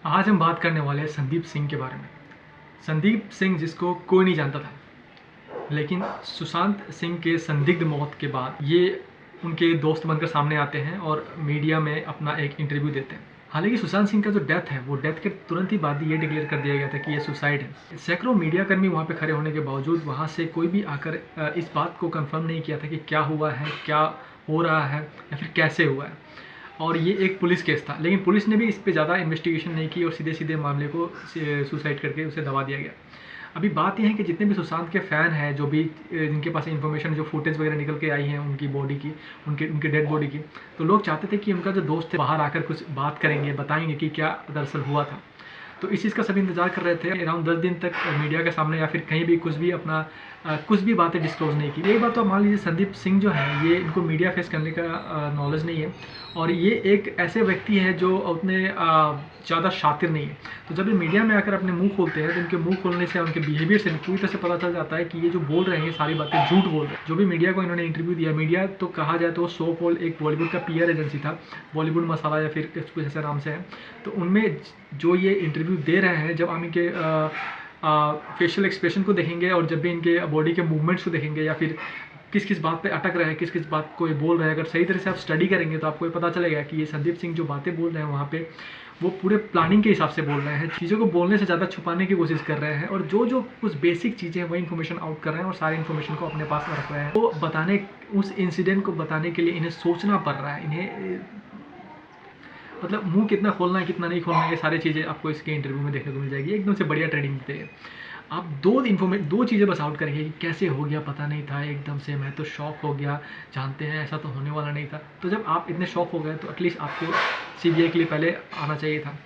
आज हम बात करने वाले हैं संदीप सिंह के बारे में। संदीप सिंह जिसको कोई नहीं जानता था, लेकिन सुशांत सिंह के संदिग्ध मौत के बाद ये उनके दोस्त बनकर सामने आते हैं और मीडिया में अपना एक इंटरव्यू देते हैं। हालांकि सुशांत सिंह का जो डेथ है वो डेथ के तुरंत ही बाद ये डिक्लेयर कर दिया गया था कि ये सुसाइड है। सैकड़ों मीडिया कर्मी वहाँ पे खड़े होने के बावजूद वहाँ से कोई भी आकर इस बात को कंफर्म नहीं किया था कि क्या हुआ है, क्या हो रहा है या फिर कैसे हुआ है। और ये एक पुलिस केस था, लेकिन पुलिस ने भी इस पे ज़्यादा इन्वेस्टिगेशन नहीं की और सीधे सीधे मामले को सुसाइड करके उसे दबा दिया गया। अभी बात यह है कि जितने भी सुशांत के फ़ैन हैं, जो भी जिनके पास इन्फॉर्मेशन, जो फुटेज वगैरह निकल के आई हैं उनकी बॉडी की, उनके उनके डेड बॉडी की, तो लोग चाहते थे कि उनका जो दोस्त है बाहर आकर कुछ बात करेंगे, बताएंगे कि क्या दरअसल हुआ था। तो इस चीज़ का सभी इंतजार कर रहे थे। अराउंड 10 दिन तक मीडिया के सामने या फिर कहीं भी कुछ भी अपना कुछ भी बातें डिस्क्लोज नहीं की। एक बात तो मान लीजिए, संदीप सिंह जो है ये इनको मीडिया फेस करने का नॉलेज नहीं है और ये एक ऐसे व्यक्ति है जो उतने ज़्यादा शातिर नहीं है। तो जब ये मीडिया में आकर अपने मुंह खोलते हैं तो उनके मुंह खोलने से, उनके बिहेवियर से पूरी तरह से पता चल जाता है कि ये जो बोल रहे हैं ये सारी बातें झूठ बोल रहे हैं। जो भी मीडिया को इन्होंने इंटरव्यू दिया, मीडिया तो कहा जाए तो सो कॉल एक बॉलीवुड का पीआर एजेंसी था, बॉलीवुड मसाला या फिर कुछ ऐसे नाम से है। तो उनमें जो ये इंटरव्यू दे रहे हैं, जब हम इनके फेशियल एक्सप्रेशन को देखेंगे और जब भी इनके बॉडी के मूवमेंट्स को देखेंगे या फिर किस किस बात पे अटक रहे हैं, किस किस बात को ये बोल रहे हैं, अगर सही तरह से आप स्टडी करेंगे तो आपको ये पता चलेगा कि ये संदीप सिंह जो बातें बोल रहे हैं वहाँ पे वो पूरे प्लानिंग के हिसाब से बोल रहे हैं। चीज़ों को बोलने से ज़्यादा छुपाने की कोशिश कर रहे हैं और जो जो कुछ बेसिक चीज़ें हैं वही इन्फॉर्मेशन आउट कर रहे हैं और सारी इन्फॉर्मेशन को अपने पास रख रहे हैं। तो बताने, उस इंसिडेंट को बताने के लिए इन्हें सोचना पड़ रहा है। इन्हें मतलब मुंह कितना खोलना है कितना नहीं खोलना है, ये सारी चीज़ें आपको इसके इंटरव्यू में देखने को मिल जाएगी। एकदम से बढ़िया ट्रेनिंग देते हैं। आप दो चीज़ें बस आउट करेंगे कि कैसे हो गया पता नहीं था, एकदम से मैं तो शॉक हो गया, जानते हैं ऐसा तो होने वाला नहीं था। तो जब आप इतने शॉक हो गए तो एटलीस्ट आपको सीबीआई के लिए पहले आना चाहिए था,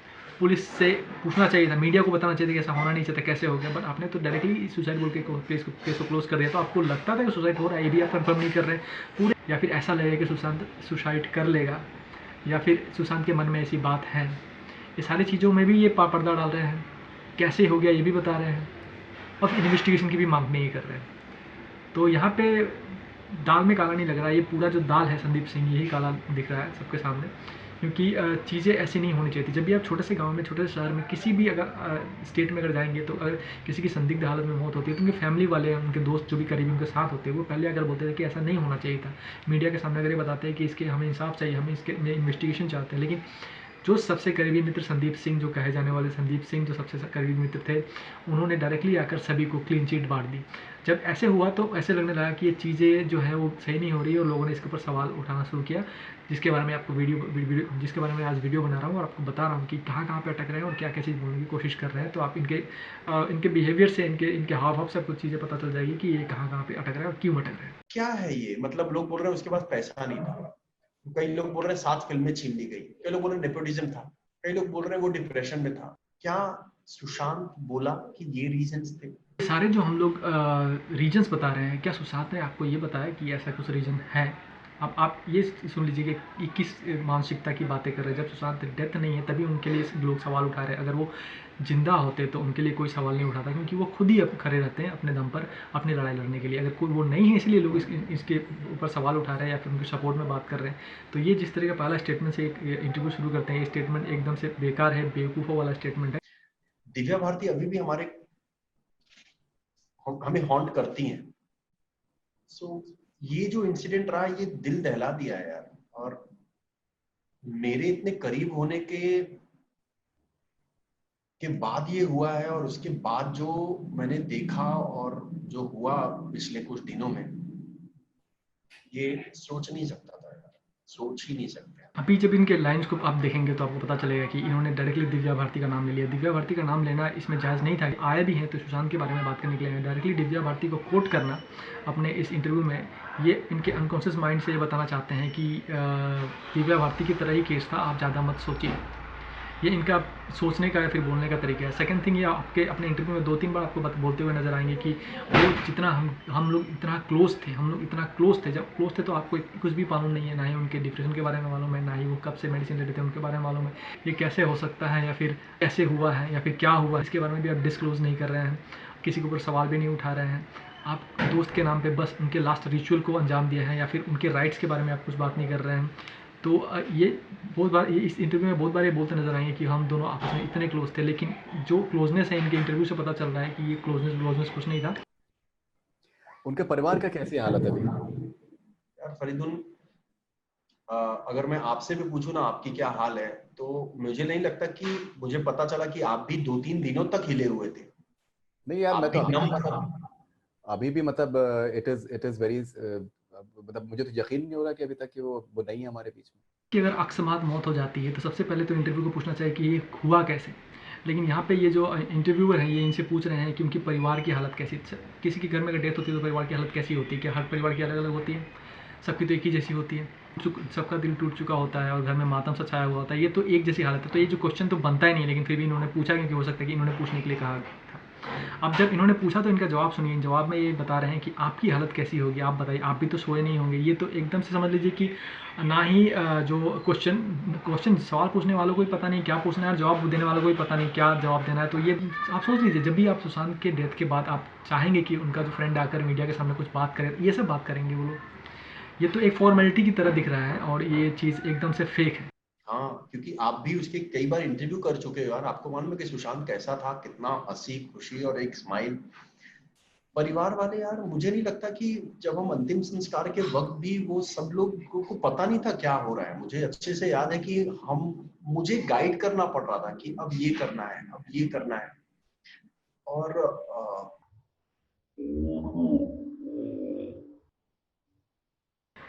पुलिस से पूछना चाहिए था, मीडिया को बताना चाहिए था कि ऐसा होना नहीं चाहिए, कैसे हो गया। बट आपने तो डायरेक्टली सुसाइड बोल के केस को क्लोज कर दिया। तो आपको लगता था कि सुसाइड हो रहा है, ये भी आप कंफर्म नहीं कर रहे पूरे, या फिर ऐसा लगेगा कि सुशांत सुसाइड कर लेगा या फिर सुशांत के मन में ऐसी बात है। ये सारी चीज़ों में भी ये पर्दा डाल रहे हैं, कैसे हो गया ये भी बता रहे हैं और इन्वेस्टिगेशन की भी मांग नहीं कर रहे हैं। तो यहाँ पे दाल में काला नहीं लग रहा है, ये पूरा जो दाल है संदीप सिंह यही काला दिख रहा है सबके सामने। क्योंकि चीज़ें ऐसी नहीं होनी चाहिए थी। जब भी आप छोटे से गांव में, छोटे से शहर में, किसी भी अगर स्टेट में अगर जाएंगे तो अगर किसी की संदिग्ध हालत में मौत होती है तो उनके फैमिली वाले, उनके दोस्त जो भी करीबी उनके साथ होते हैं, वो पहले अगर बोलते थे कि ऐसा नहीं होना चाहिए था, मीडिया के सामने अगर ये बताते हैं कि इसके हमें इंसाफ चाहिए, हमें इसके इन्वेस्टिगेशन चाहते हैं। लेकिन जो सबसे करीबी मित्र संदीप सिंह, जो कहे जाने वाले संदीप सिंह जो सबसे करीबी मित्र थे, उन्होंने डायरेक्टली आकर सभी को क्लीन चिट बांट दी। जब ऐसे हुआ तो ऐसे लगने लगा कि ये चीज़ें जो है वो सही नहीं हो रही और लोगों ने इसके ऊपर सवाल उठाना शुरू किया, जिसके बारे में आपको जिसके बारे में आज वीडियो बना रहा हूँ और आपको बता रहा हूँ कि कहाँ कहाँ पे अटक रहे हैं और क्या क्या चीज़ बोलने की कोशिश कर रहे हैं। तो आप इनके बिहेवियर से, इनके हाव भाव से कुछ चीज़ें पता चल जाएगी कि ये कहाँ कहाँ पे अटक रहे हैं और क्यों अटक रहे हैं। क्या है ये? मतलब लोग बोल रहे हैं उसके पास पैसा नहीं था, कई लोग बोल रहे हैं 7 फिल्में छीन ली गई, कई लोग बोल रहे हैं नेपोटिज्म था, कई लोग बोल रहे हैं वो डिप्रेशन में था। क्या सुशांत बोला कि ये रीजंस थे? सारे जो हम लोग रीजंस बता रहे हैं, क्या सुशांत ने आपको ये बताया कि ऐसा कुछ रीजन है? अब आप ये सुन लीजिए कि किस मानसिकता की बातें कर रहे हैं। जब सुशांत डेथ नहीं है तभी उनके लिए लोग सवाल उठा रहे हैं। अगर वो जिंदा होते तो उनके लिए कोई सवाल नहीं उठाता, क्योंकि वो खुद ही अब खड़े रहते हैं अपने दम पर अपनी लड़ाई लड़ने के लिए। अगर कोई वो नहीं है इसलिए लोग इसके ऊपर सवाल उठा रहे हैं या फिर उनके सपोर्ट में बात कर रहे हैं। तो ये जिस तरह का पहला स्टेटमेंट से एक इंटरव्यू शुरू करते हैं, ये स्टेटमेंट एकदम से बेकार है, बेवकूफ़ों वाला स्टेटमेंट है। दिव्या भारती अभी भी हमें हॉन्ट करती हैं। सो ये जो इंसिडेंट रहा ये दिल दहला दिया है यार। और मेरे इतने करीब होने के बाद ये हुआ है और उसके बाद जो मैंने देखा और जो हुआ पिछले कुछ दिनों में, ये सोच नहीं सकता था यार, सोच ही नहीं सकते। अभी जब इनके लाइन्स को आप देखेंगे तो आपको पता चलेगा कि इन्होंने डायरेक्टली दिव्या भारती का नाम ले लिया। दिव्या भारती का नाम लेना इसमें जायज़ नहीं था। आए भी हैं तो सुशांत के बारे में बात करने के लिए, डायरेक्टली दिव्या भारती को कोट करना अपने इस इंटरव्यू में, ये इनके अनकॉन्शियस माइंड से ये बताना चाहते हैं कि दिव्या भारती की तरह ही केस था, आप ज़्यादा मत सोचिए। ये इनका सोचने का या फिर बोलने का तरीका है। सेकंड थिंग, ये आपके अपने इंटरव्यू में 2-3 बार आपको बोलते हुए नजर आएंगे कि वो जितना हम लोग इतना क्लोज थे, हम लोग इतना क्लोज थे। जब क्लोज थे तो आपको कुछ भी मालूम नहीं है, ना ही उनके डिप्रेशन के बारे में मालूम है, ना ही वो कब से मेडिसिन लेते थे उनके बारे में मालूम है। ये कैसे हो सकता है या फिर कैसे हुआ है या फिर क्या हुआ, इसके बारे में भी आप डिस्क्लोज नहीं कर रहे हैं, किसी के ऊपर सवाल भी नहीं उठा रहे हैं। आप दोस्त के नाम पे बस उनके लास्ट रिचुअल को अंजाम दिया है या फिर उनके राइट्स के बारे में आप कुछ बात नहीं कर रहे हैं। तो ये बहुत बार इस इंटरव्यू में बहुत बार ये बोलते नजर आएंगे कि हम दोनों आपस में इतने क्लोज थे, लेकिन जो क्लोजनेस है इनके इंटरव्यू से पता चल रहा है कि ये क्लोजनेस कुछ नहीं था। उनके परिवार का कैसी हालत है अभी? यार फरीदुन, अगर मैं आपसे भी पूछूं ना आपकी क्या हाल है, तो मुझे नहीं लगता कि मुझे पता चला कि आप भी 2-3 दिनों तक हिले हुए थे। नहीं यार, आप मैं तो भी अभी नम भी थे। अभी भी मतलब इट इज वेरी, मतलब मुझे तो यकीन नहीं हो रहा कि अभी तक कि वो नहीं है हमारे बीच में। कि अगर अकस्मात मौत हो जाती है तो सबसे पहले तो इंटरव्यू को पूछना चाहिए कि ये हुआ कैसे। लेकिन यहाँ पे ये जो इंटरव्यूअर हैं ये इनसे पूछ रहे हैं कि उनकी परिवार की हालत कैसी, किसी के घर में अगर डेथ होती है तो परिवार की हालत कैसी होती है, क्या हर परिवार की अलग अलग होती है, सबकी तो एक ही जैसी होती है, सबका दिल टूट चुका होता है और घर में मातम सा छाया हुआ होता है, ये तो एक जैसी हालत है। तो ये जो क्वेश्चन तो बनता ही नहीं है, लेकिन फिर भी इन्होंने पूछा, क्योंकि हो सकता है कि इन्होंने पूछने के लिए कहा था। अब जब इन्होंने पूछा तो इनका जवाब सुनिए। जवाब में ये बता रहे हैं कि आपकी हालत कैसी होगी, आप बताइए, आप भी तो सोए नहीं होंगे। ये तो एकदम से समझ लीजिए कि ना ही जो क्वेश्चन सवाल पूछने वालों को ही पता नहीं क्या पूछना है और जवाब देने वालों को ही पता नहीं क्या जवाब देना है। तो ये आप सोच लीजिए, जब भी आप सुशांत के डेथ के बाद आप चाहेंगे कि उनका जो फ्रेंड आकर मीडिया के सामने कुछ बात करे, ये सब बात करेंगे वो लोग। ये तो एक फॉर्मेलिटी की तरह दिख रहा है और ये चीज़ एकदम से फेक है। हाँ, क्योंकि आप भी उसके कई बार इंटरव्यू कर चुके हो यार, आपको मालूम है कि सुशांत कैसा था, कितना हंसी खुशी और एक स्माइल। परिवार वाले यार, मुझे नहीं लगता कि जब हम अंतिम संस्कार के वक्त भी वो सब लोग को पता नहीं था क्या हो रहा है। मुझे अच्छे से याद है कि हम मुझे गाइड करना पड़ रहा था कि अब ये करना है, अब ये करना है। और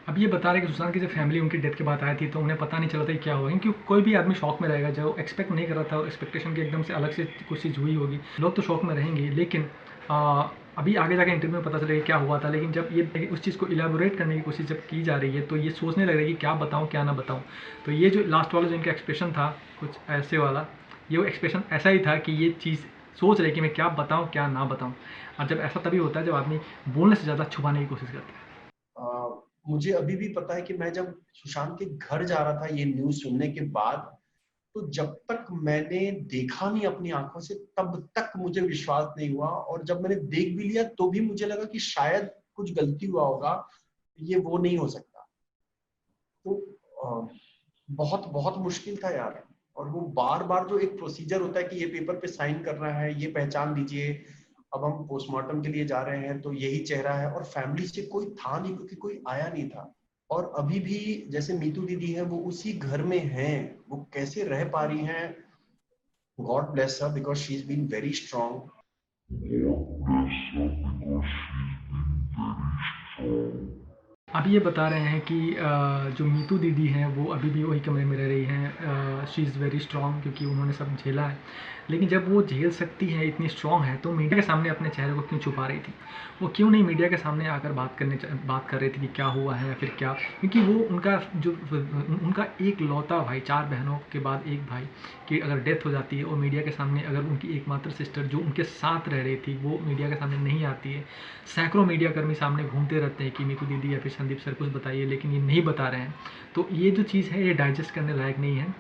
अब ये बता रहे हैं कि सुशांत की जब फैमिली उनकी डेथ के बाद आई थी तो उन्हें पता नहीं चला था कि क्या हुआ, क्योंकि कोई भी आदमी शॉक में रहेगा। जो एक्सपेक्ट नहीं कर रहा था, एक्सपेक्टेशन के एकदम से अलग से कुछ चीज़ हुई होगी, लोग तो शॉक में रहेंगे। लेकिन अभी आगे जाकर इंटरव्यू में पता चलेगा क्या हुआ था। लेकिन जब ये उस चीज़ को इलेबोरेट करने की कोशिश जब की जा रही है तो ये सोचने लग रहा है कि क्या बताऊँ क्या ना बताऊँ। तो ये जो लास्ट वाला जो इनका एक्सप्रेशन था कुछ ऐसे वाला, ये वो एक्सप्रेशन ऐसा ही था कि ये चीज़ सोच रहे कि मैं क्या बताऊँ क्या ना बताऊँ। और जब ऐसा तभी होता है जब आदमी बोलने से ज़्यादा छुपाने की कोशिश करता है। मुझे अभी भी पता है कि मैं जब सुशांत के घर जा रहा था ये न्यूज सुनने के बाद, तो जब तक मैंने देखा नहीं अपनी आंखों से तब तक मुझे विश्वास नहीं हुआ, और जब मैंने देख भी लिया तो भी मुझे लगा कि शायद कुछ गलती हुआ होगा, ये वो नहीं हो सकता। तो बहुत बहुत मुश्किल था यार। और वो बार बार जो एक प्रोसीजर होता है कि ये पेपर पे साइन करना है, ये पहचान दीजिए, अब हम पोस्टमार्टम के लिए जा रहे हैं तो यही चेहरा है, और फैमिली से कोई था नहीं क्योंकि कोई आया नहीं था। और अभी भी जैसे मीतू दीदी है वो उसी घर में हैं, वो कैसे रह पा रही हैं, God bless her because she is been very strong. अब ये बता रहे हैं कि जो मीतू दीदी हैं वो अभी भी वही कमरे में रह रही हैं। शी इज़ वेरी स्ट्रॉन्ग, क्योंकि उन्होंने सब झेला है। लेकिन जब वो झेल सकती हैं, इतनी स्ट्रॉन्ग है, तो मीडिया के सामने अपने चेहरे को क्यों छुपा रही थी? वो क्यों नहीं मीडिया के सामने आकर बात कर रही थी कि क्या हुआ है या फिर क्या? क्योंकि वो उनका एक लौता भाई, 4 बहनों के बाद एक भाई की अगर डेथ हो जाती है और मीडिया के सामने अगर उनकी एकमात्र सिस्टर जो उनके साथ रह रही थी वो मीडिया के सामने नहीं आती है। सैकड़ों मीडिया कर्मी सामने घूमते रहते हैं कि मीतू दीदी या फिर संदीप सर कुछ बताइए, लेकिन ये नहीं बता रहे हैं। तो ये जो चीज़ है ये डाइजेस्ट करने लायक नहीं है।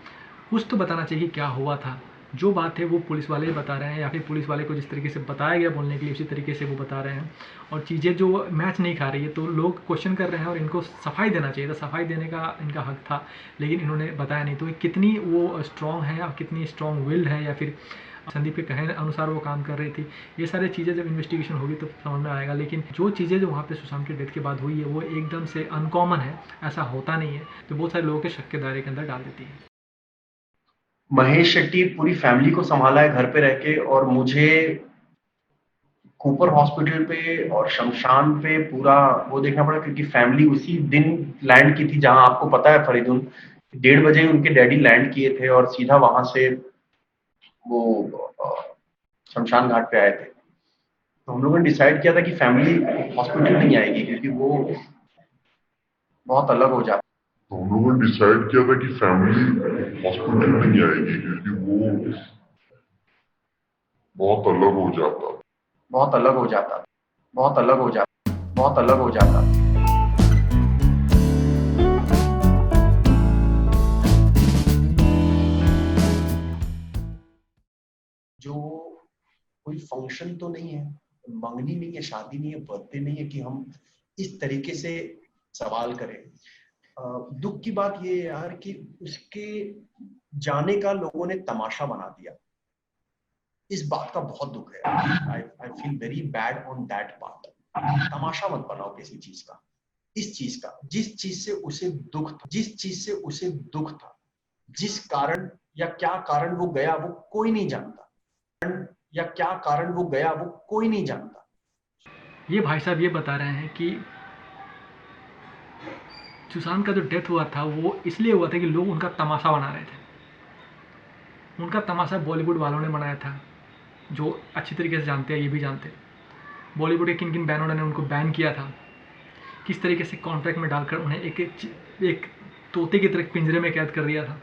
कुछ तो बताना चाहिए क्या हुआ था। जो बात है वो पुलिस वाले ही बता रहे हैं, या फिर पुलिस वाले को जिस तरीके से बताया गया बोलने के लिए उसी तरीके से वो बता रहे हैं। और चीज़ें जो मैच नहीं खा रही है तो लोग क्वेश्चन कर रहे हैं और इनको सफाई देना चाहिए था, सफाई देने का इनका हक था, लेकिन इन्होंने बताया नहीं। तो कितनी वो स्ट्रॉन्ग है और कितनी स्ट्रॉन्ग विल्ड है, या फिर संदीप के कहने अनुसार वो काम कर रही थी, ये सारी चीज़ें जब इन्वेस्टिगेशन होगी तो समझ में आएगा। लेकिन जो चीज़ें जो वहाँ पे सुशांत की डेथ के बाद हुई है वो एकदम से अनकॉमन है, ऐसा होता नहीं है, तो बहुत सारे लोगों के शक के दायरे के अंदर डाल देती है। महेश शेट्टी पूरी फैमिली को संभाला है घर पे रह के, और मुझे कूपर हॉस्पिटल पे और शमशान पे पूरा वो देखना पड़ा, क्योंकि फैमिली उसी दिन लैंड की थी जहां आपको पता है फरीदुन, 1:30 बजे उनके डैडी लैंड किए थे और सीधा वहां से वो शमशान घाट पे आए थे। तो हम लोगों ने डिसाइड किया था कि फैमिली हॉस्पिटल नहीं आएगी क्योंकि वो बहुत अलग हो जाता। तो हम लोगों ने डिसाइड किया था कि फैमिली हॉस्पिटल नहीं आएगी क्योंकि वो बहुत अलग हो जाता, बहुत अलग हो जाता, बहुत अलग हो जाता, बहुत अलग हो जाता। जो कोई फंक्शन तो नहीं है, मंगनी नहीं है, शादी नहीं है, बर्थडे नहीं है कि हम इस तरीके से सवाल करें। दुख की बात ये है यार कि उसके जाने का लोगों ने तमाशा बना दिया। इस बात का बहुत दुख है। I feel very bad on that part. तमाशा मत बनाओ किसी चीज का, इस चीज का, जिस चीज से उसे दुख था, जिस चीज से उसे दुख था, जिस कारण या क्या कारण वो गया वो कोई नहीं जानता, या क्या कारण वो गया वो कोई नहीं जानता। ये भाई साहब ये बता रहे हैं कि सुशांत का जो डेथ हुआ था वो इसलिए हुआ था कि लोग उनका तमाशा बना रहे थे। उनका तमाशा बॉलीवुड वालों ने बनाया था, जो अच्छी तरीके से जानते हैं, ये भी जानते हैं। बॉलीवुड के किन किन बैनों ने उनको बैन किया था, किस तरीके से कॉन्ट्रैक्ट में डालकर उन्हें एक तोते की तरह पिंजरे में कैद कर दिया था।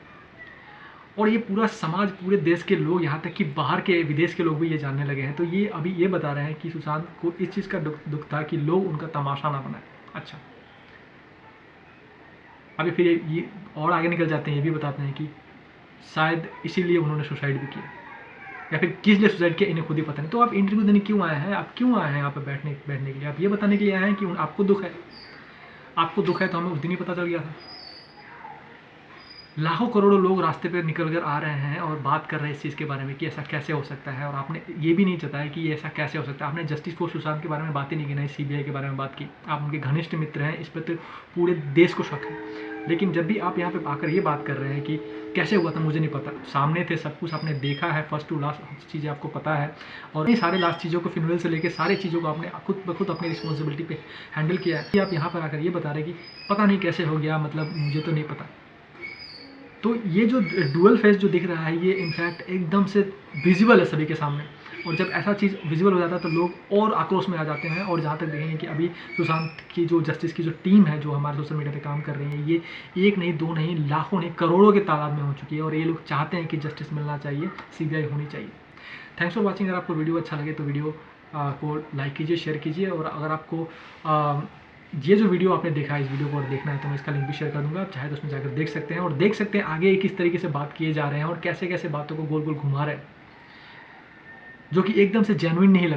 और ये पूरा समाज, पूरे देश के लोग, यहाँ तक कि बाहर के विदेश के लोग भी ये जानने लगे हैं। तो ये अभी ये बता रहे हैं कि सुशांत को इस चीज़ का दुख था कि लोग उनका तमाशा ना बनाए। अच्छा, अभी फिर ये और आगे निकल जाते हैं, ये भी बताते हैं कि शायद इसीलिए उन्होंने सुसाइड भी किया, या फिर किस लिए सुसाइड किया इन्हें खुद ही पता नहीं। तो आप इंटरव्यू देने क्यों आए हैं? आप क्यों आए हैं यहाँ पर बैठने के लिए? आप ये बताने के लिए आए हैं कि आपको दुख है। आपको दुख है तो हमें उस दिन ही पता चल गया था। लाखों करोड़ों लोग रास्ते पे निकल कर आ रहे हैं और बात कर रहे हैं इस चीज़ के बारे में कि ऐसा कैसे हो सकता है, और आपने ये भी नहीं बताया कि ये ऐसा कैसे हो सकता है। आपने जस्टिस फॉर सुशांत के बारे में बात ही नहीं की, ना सीबीआई के बारे में बात की। आप उनके घनिष्ठ मित्र हैं, इस पर तो पूरे देश को शक है। लेकिन जब भी आप यहाँ पे आकर ये बात कर रहे हैं कि कैसे हुआ था, मुझे नहीं पता, सामने थे, सब कुछ आपने देखा है, फर्स्ट टू लास्ट चीज़ें आपको पता है, और ये सारे लास्ट चीज़ों को, फ्यूनरल से लेकर सारी चीज़ों को आपने खुद ब खुद अपनी रिस्पॉन्सिबिलिटी पे हैंडल किया है। आप यहाँ पर आकर ये बता रहे हैं कि पता नहीं कैसे हो गया, मतलब मुझे तो नहीं पता। तो ये जो डुअल फेस जो दिख रहा है, ये इनफैक्ट एकदम से विजिबल है सभी के सामने। और जब ऐसा चीज़ विजिबल हो जाता है तो लोग और आक्रोश में आ जाते हैं। और जहाँ तक देखेंगे कि अभी सुशांत की जो जस्टिस की जो टीम है, जो हमारे सोशल मीडिया पे काम कर रही है, ये एक नहीं, दो नहीं, लाखों नहीं, करोड़ों के तादाद में हो चुकी है। और ये लोग चाहते हैं कि जस्टिस मिलना चाहिए, सीबीआई होनी चाहिए। Thanks for watching. अगर आपको वीडियो अच्छा लगे तो वीडियो को लाइक कीजिए, शेयर कीजिए। और अगर आपको ये जो वीडियो आपने देखा है, इस वीडियो को और देखना है तो मैं इसका लिंक भी शेयर कर दूंगा, आप चाहे तो उसमें जाकर देख सकते हैं और देख सकते हैं आगे किस तरीके से बात किए जा रहे हैं और कैसे कैसे बातों को गोल गोल घुमा रहे हैं, जो कि एकदम से जेन्युइन नहीं लगता।